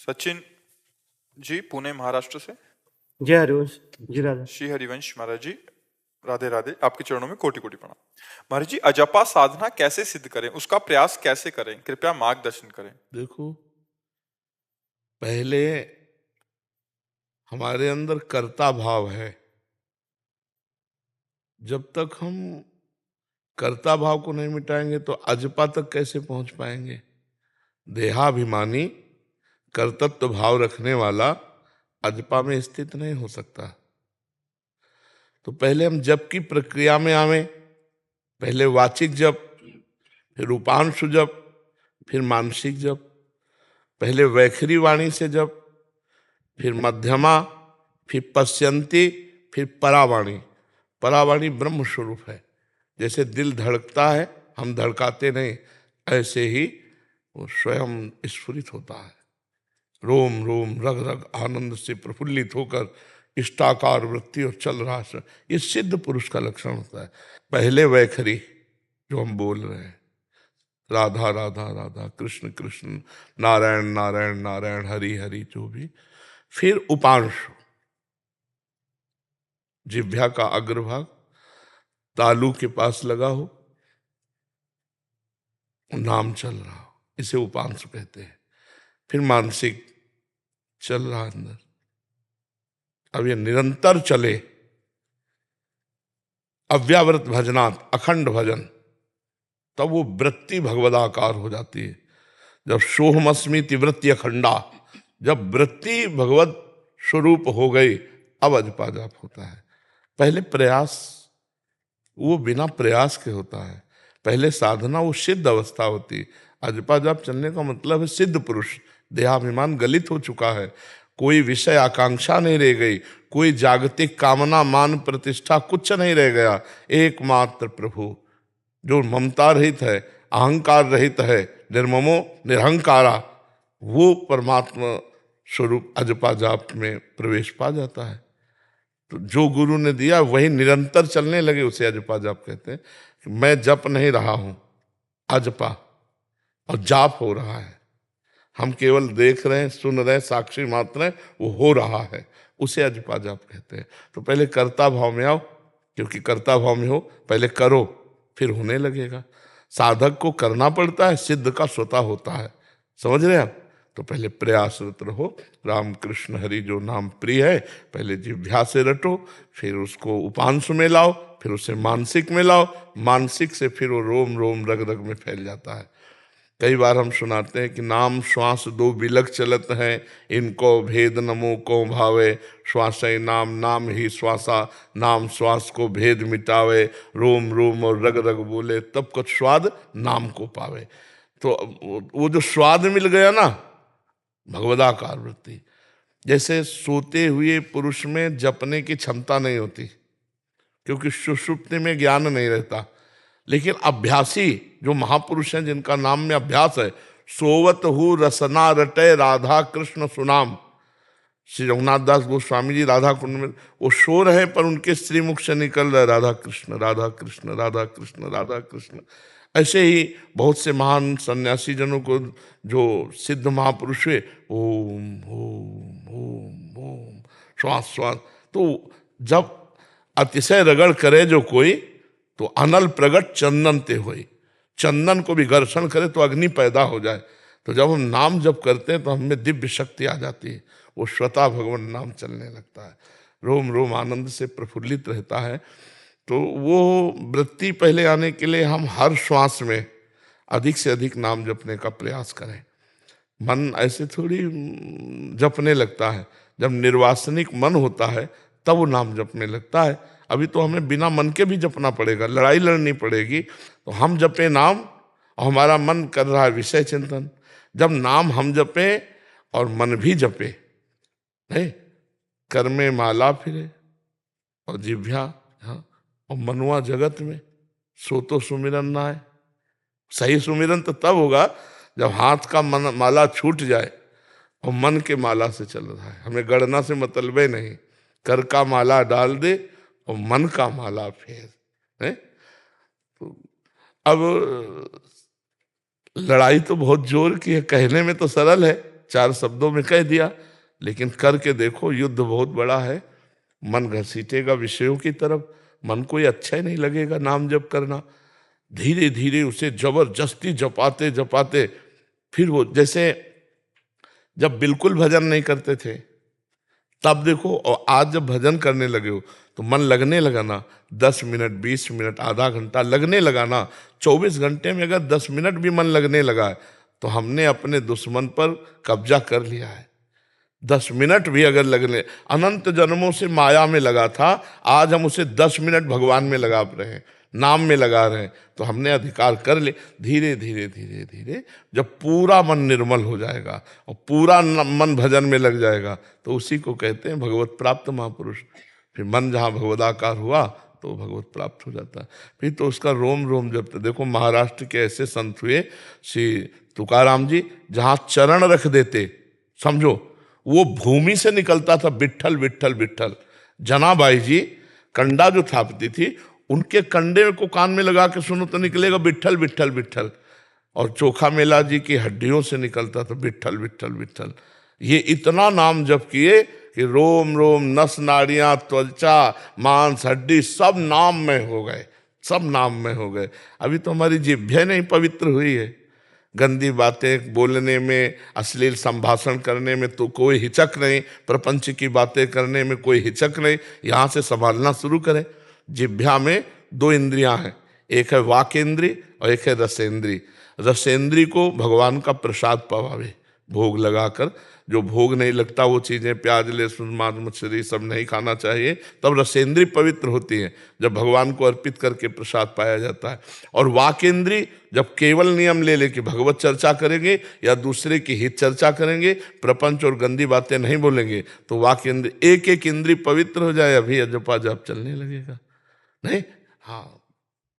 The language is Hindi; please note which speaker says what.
Speaker 1: सचिन जी पुणे महाराष्ट्र से।
Speaker 2: जय हरिवंश जी। राधा।
Speaker 1: श्री हरिवंश महाराज जी, राधे राधे। आपके चरणों में कोटि कोटि प्रणाम। महाराज जी, अजपा साधना कैसे सिद्ध करें, उसका प्रयास कैसे करें, कृपया मार्गदर्शन करें।
Speaker 3: देखो, पहले हमारे अंदर कर्ता भाव है। जब तक हम कर्ता भाव को नहीं मिटाएंगे तो अजपा तक कैसे पहुंच पाएंगे। देहाभिमानी कर्तत्व भाव रखने वाला अजपा में स्थित नहीं हो सकता। तो पहले हम जप की प्रक्रिया में आवे। पहले वाचिक जप, फिर उपांशु जप, फिर मानसिक जप। पहले वैखरी वाणी से जप, फिर मध्यमा, फिर पश्यंती, फिर परावाणी। परावाणी ब्रह्म स्वरूप है। जैसे दिल धड़कता है, हम धड़काते नहीं, ऐसे ही वो स्वयं स्फुरित होता है। रोम रोम रग रग आनंद से प्रफुल्लित होकर इष्टाकार वृत्ति और चल रहा है। ये सिद्ध पुरुष का लक्षण होता है। पहले वैखरी जो हम बोल रहे हैं, राधा राधा राधा, कृष्ण कृष्ण, नारायण नारायण नारायण, हरि हरि, जो भी। फिर उपांशु, जिह्वा का अग्रभाग तालू के पास लगा हो, नाम चल रहा हो, इसे उपांशु कहते हैं। फिर मानसिक चल रहा अंदर, अब ये निरंतर चले, अव्यावृत भजनात्, अखंड भजन, तब वो वृत्ति भगवदाकार हो जाती है। जब सोहमस्मिति वृत्ति अखंडा, जब वृत्ति भगवत स्वरूप हो गई, अब अजपा जाप होता है। पहले प्रयास, वो बिना प्रयास के होता है। पहले साधना वो सिद्ध अवस्था होती है। अजपा जाप चलने का मतलब है सिद्ध पुरुष, देहाभिमान गलित हो चुका है, कोई विषय आकांक्षा नहीं रह गई, कोई जागतिक कामना मान प्रतिष्ठा कुछ नहीं रह गया। एकमात्र प्रभु जो ममता रहित है, अहंकार रहित है, निर्ममो निरहंकारा, वो परमात्मा स्वरूप अजपा जाप में प्रवेश पा जाता है। तो जो गुरु ने दिया वही निरंतर चलने लगे, उसे अजपा जाप कहते हैं। मैं जप नहीं रहा हूं, अजपा और जाप हो रहा है। हम केवल देख रहे हैं, सुन रहे हैं, साक्षी मात्र हैं, वो हो रहा है, उसे अजपा जाप कहते हैं। तो पहले कर्ता भाव में आओ, क्योंकि कर्ता भाव में हो, पहले करो, फिर होने लगेगा। साधक को करना पड़ता है, सिद्ध का स्वतः होता है। समझ रहे हैं आप? तो पहले प्रयासरत रहो। राम कृष्ण हरि जो नाम प्रिय है, पहले जिह्वा से रटो, फिर उसको उपांशु में लाओ, फिर उसे मानसिक में लाओ, मानसिक से फिर वो रोम रोम रग रग में फैल जाता है। कई बार हम सुनाते हैं कि नाम श्वास दो बिलक चलत हैं, इनको भेद नमो को भावे, श्वास नाम नाम ही श्वासा, नाम श्वास को भेद मिटावे, रोम रोम और रग रग बोले, तब कुछ स्वाद नाम को पावे। तो वो जो स्वाद मिल गया ना, भगवदाकार वृत्ति। जैसे सोते हुए पुरुष में जपने की क्षमता नहीं होती, क्योंकि सुषुप्ति में ज्ञान नहीं रहता। लेकिन अभ्यासी जो महापुरुष हैं, जिनका नाम में अभ्यास है, सोवत हु रसना रटे राधा कृष्ण सुनाम। श्री रघुनाथ दास गोस्वामी जी राधा कुंड में वो सो रहे, पर उनके श्रीमुख से निकल रहा राधा कृष्ण राधा कृष्ण राधा कृष्ण राधा कृष्ण। ऐसे ही बहुत से महान सन्यासी जनों को जो सिद्ध महापुरुष हुए, ओम ओम ओम ओम, श्वास श्वास। तो जब अतिशय रगड़ करे जो कोई, तो अनल प्रगट चंदन ते होई। चंदन को भी घर्षण करे तो अग्नि पैदा हो जाए। तो जब हम नाम जप करते हैं तो हमें दिव्य शक्ति आ जाती है, वो स्वतः भगवान नाम चलने लगता है, रोम रोम आनंद से प्रफुल्लित रहता है। तो वो वृत्ति पहले आने के लिए हम हर श्वास में अधिक से अधिक नाम जपने का प्रयास करें। मन ऐसे थोड़ी जपने लगता है, जब निर्वासनिक मन होता है तब वो नाम जपने लगता है। अभी तो हमें बिना मन के भी जपना पड़ेगा, लड़ाई लड़नी पड़ेगी। तो हम जपे नाम और हमारा मन कर रहा है विषय चिंतन। जब नाम हम जपे और मन भी जपे, नहीं कर में माला फिरे और जिह्वा, हाँ, और मनुआ जगत में सो तो सुमिरन ना है। सही सुमिरन तो तब होगा जब हाथ का माला छूट जाए और मन के माला से चल रहा है। हमें गणना से मतलब नहीं, कर का माला डाल दे और मन का माला फेर है। तो अब लड़ाई तो बहुत जोर की है, कहने में तो सरल है, 4 शब्दों में कह दिया, लेकिन करके देखो, युद्ध बहुत बड़ा है। मन घसीटेगा विषयों की तरफ, मन को ये अच्छा ही नहीं लगेगा नाम जप करना। धीरे धीरे उसे जबरदस्ती जपाते जपाते, फिर वो जैसे जब बिल्कुल भजन नहीं करते थे तब देखो, और आज जब भजन करने लगे हो तो मन लगने लगा ना, 10 मिनट 20 मिनट आधा घंटा लगने लगा ना, 24 घंटे में अगर 10 मिनट भी मन लगने लगा है तो हमने अपने दुश्मन पर कब्जा कर लिया है। 10 मिनट भी अगर लगने, अनंत जन्मों से माया में लगा था, आज हम उसे 10 मिनट भगवान में लगा रहे हैं, नाम में लगा रहे हैं, तो हमने अधिकार कर ले। धीरे धीरे धीरे धीरे जब पूरा मन निर्मल हो जाएगा और पूरा मन भजन में लग जाएगा तो उसी को कहते हैं भगवत प्राप्त महापुरुष। फिर मन जहाँ भगवदाकार हुआ तो भगवत प्राप्त हो जाता है। फिर तो उसका रोम रोम जब देखो, महाराष्ट्र के ऐसे संत हुए श्री तुकाराम जी, जहाँ चरण रख देते समझो वो भूमि से निकलता था विट्ठल विट्ठल विट्ठल। जनाबाई जी कंडा जो थापती थी, उनके कंडे को कान में लगा के सुनो तो निकलेगा विट्ठल विट्ठल विट्ठल। और चोखा मेला जी की हड्डियों से निकलता था विट्ठल विट्ठल विट्ठल। ये इतना नाम जप किए कि रोम रोम नस नाड़ियां त्वचा मांस हड्डी सब नाम में हो गए, सब नाम में हो गए। अभी तो हमारी जिह्वा नहीं पवित्र हुई है, गंदी बातें बोलने में, अश्लील संभाषण करने में तो कोई हिचक नहीं, प्रपंच की बातें करने में कोई हिचक नहीं। यहाँ से संभालना शुरू करें। जिह्वा में 2 इंद्रियां हैं, एक है वाक इंद्री और एक है रसेंद्री। रसेंद्री को भगवान का प्रसाद पवावे भोग लगाकर, जो भोग नहीं लगता वो चीजें प्याज लहसुन मांस मछली सब नहीं खाना चाहिए, तब रसेंद्री पवित्र होती है जब भगवान को अर्पित करके प्रसाद पाया जाता है। और वाकेंद्री जब केवल नियम ले लेके भगवत चर्चा करेंगे या दूसरे की हित चर्चा करेंगे, प्रपंच और गंदी बातें नहीं बोलेंगे, तो वाकेंद्री एक एक इंद्री पवित्र हो जाए, अभी जपा जप चलने लगेगा नहीं। हाँ,